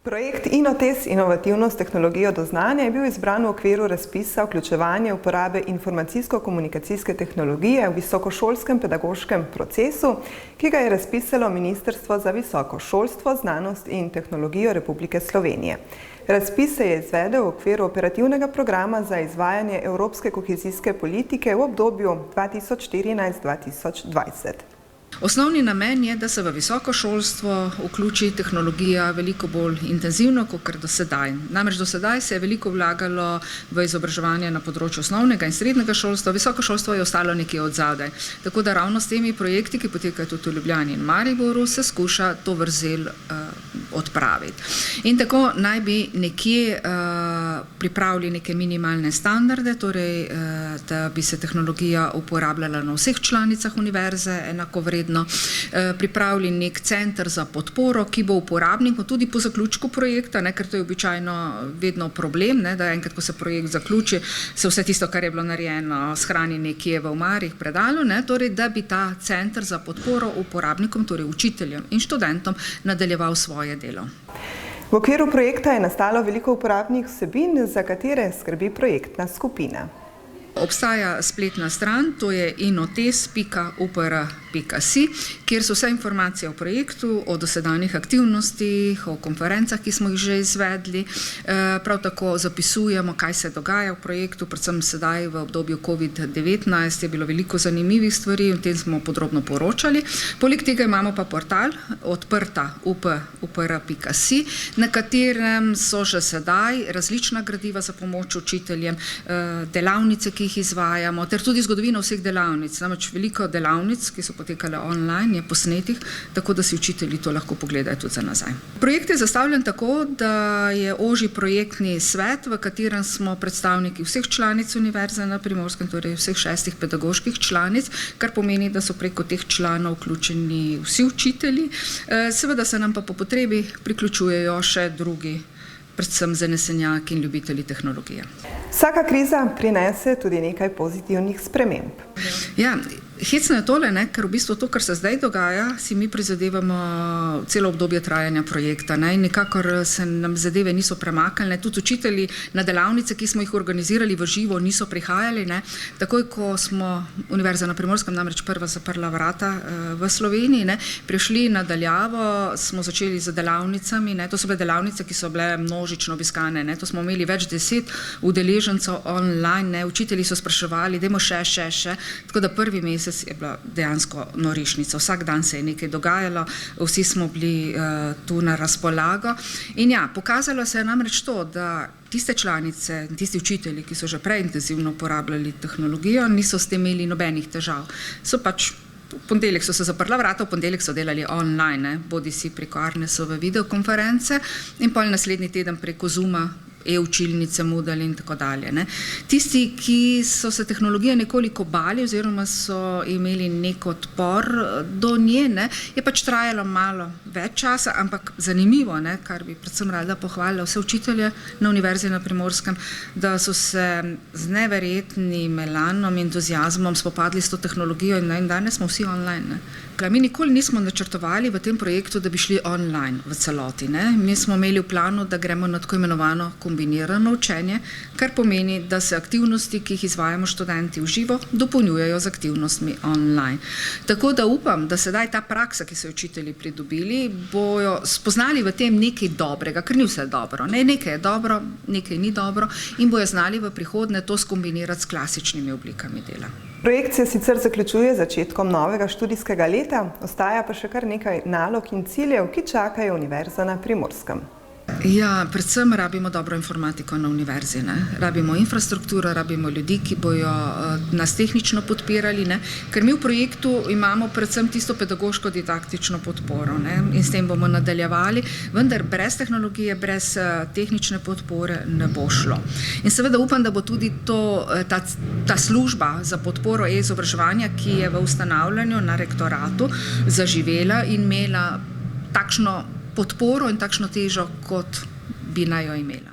Projekt InnoTest Inovativnost tehnologijo do znanja je bil izbran v okviru razpisa Vključevanje uporabe informacijsko-komunikacijske tehnologije v visokošolskem pedagoškem procesu, ki ga je razpisalo Ministrstvo za visoko šolstvo, znanost in tehnologijo Republike Slovenije. Razpis se je izvedel v okviru operativnega programa za izvajanje evropske kohezijske politike v obdobju 2014-2020. Osnovni namen je, da se v visoko šolstvo vključi tehnologija veliko bolj intenzivno, kot do sedaj. Namreč do sedaj se je veliko vlagalo v izobraževanje na področju osnovnega in srednjega šolstva, visoko šolstvo je ostalo nekje od zadaj. Tako da ravno s temi projekti, ki potekajo tudi v Ljubljani in Mariboru, se skuša to vrzel odpraviti. In tako naj bi nekje pripravili neke minimalne standarde, torej da bi se tehnologija uporabljala na vseh članicah univerze enakovredno, pripravili nek center za podporo, ki bo uporabnikom tudi po zaključku projekta, ker to je običajno vedno problem, da enkrat, ko se projekt zaključi, se vse tisto, kar je bilo narejeno, shrani nekje v omarih, predalu, torej da bi ta center za podporo uporabnikom, torej učiteljem in študentom, nadaljeval svoje delo. V okviru projekta je nastalo veliko uporabnih vsebin, za katere skrbi projektna skupina. Obstaja spletna stran, to je innotest.upr.si, kjer so vse informacije o projektu, o dosedanjih aktivnostih, o konferencah, ki smo jih že izvedli. Prav tako zapisujemo, kaj se dogaja v projektu, predvsem sedaj v obdobju COVID-19 je bilo veliko zanimivih stvari, o tem smo podrobno poročali. Poleg tega imamo pa portal odprta.upr.si, na katerem so že sedaj različna gradiva za pomoč učiteljem, delavnice, ki jih izvajamo, ter tudi zgodovino vseh delavnic. Namreč veliko delavnic, ki so potekale online, je posnetih, tako da si učitelji to lahko pogledajo tudi za nazaj. Projekt je zastavljen tako, da je ožji projektni svet, v katerem smo predstavniki vseh članic Univerze na Primorskem, torej vseh 6 pedagoških članic, kar pomeni, da so preko teh članov vključeni vsi učitelji. Seveda se nam pa po potrebi priključujejo še drugi, predvsem zanesenjaki in ljubitelji tehnologije. Vsaka kriza prinese tudi nekaj pozitivnih sprememb. Ja, hecno je tole, ker v bistvu to, kar se zdaj dogaja, si mi prizadevamo celo obdobje trajanja projekta. In nikakor se nam zadeve niso premaknile. Tudi učitelji na delavnice, ki smo jih organizirali v živo, niso prihajali. Takoj, ko smo Univerza na Primorskem namreč prva zaprla vrata v Sloveniji, prišli na daljavo, smo začeli z delavnicami. To so bile delavnice, ki so bile množično obiskane. To smo imeli več 10 udeležencev online. Učitelji so spraševali, dajmo še. Tako da prvi mesec je bila dejansko norišnica. Vsak dan se je nekaj dogajalo, vsi smo bili tu na razpolago. In ja, pokazalo se je namreč to, da tiste članice, tisti učitelji, ki so že prej intenzivno uporabljali tehnologijo, niso s tem imeli nobenih težav. V ponedeljek so se zaprla vrata, v ponedeljek so delali online, bodi si preko Arnesove videokonference in pol naslednji teden preko Zooma, e-učilnice, Moodle in tako dalje. Tisti, ki so se tehnologije nekoliko bali oziroma so imeli nek odpor do nje, je pač trajalo malo več časa, ampak zanimivo, kar bi predvsem rada pohvalila vse učitelje na Univerzi na Primorskem, da so se z neverjetnim elanom in entuziazmom spopadli s to tehnologijo in danes smo vsi online. Mi nikoli nismo načrtovali v tem projektu, da bi šli online v celoti. Mi smo imeli v planu, da gremo na tako imenovano kombinirano učenje, kar pomeni, da se aktivnosti, ki jih izvajamo študenti v živo, dopolnjujejo z aktivnostmi online. Tako da upam, da sedaj ta praksa, ki so učitelji pridobili, bojo spoznali v tem nekaj dobrega, ker ni vse dobro. Nekaj je dobro, nekaj ni dobro in bojo znali v prihodnje to skombinirati s klasičnimi oblikami dela. Projekt se sicer zaključuje začetkom novega študijskega leta, ostaja pa še kar nekaj nalog in ciljev, ki čakajo Univerzo na Primorskem. Ja, predvsem rabimo dobro informatiko na univerzi. Rabimo infrastrukturo, rabimo ljudi, ki bojo nas tehnično podpirali, ker mi v projektu imamo predvsem tisto pedagoško didaktično podporo in s tem bomo nadaljevali, vendar brez tehnologije, brez tehnične podpore ne bo šlo. In seveda upam, da bo tudi ta služba za podporo e-izobraževanja, ki je v ustanavljanju na rektoratu, zaživela in imela takšno podporo in takšno težo, kot bi naj jo imela.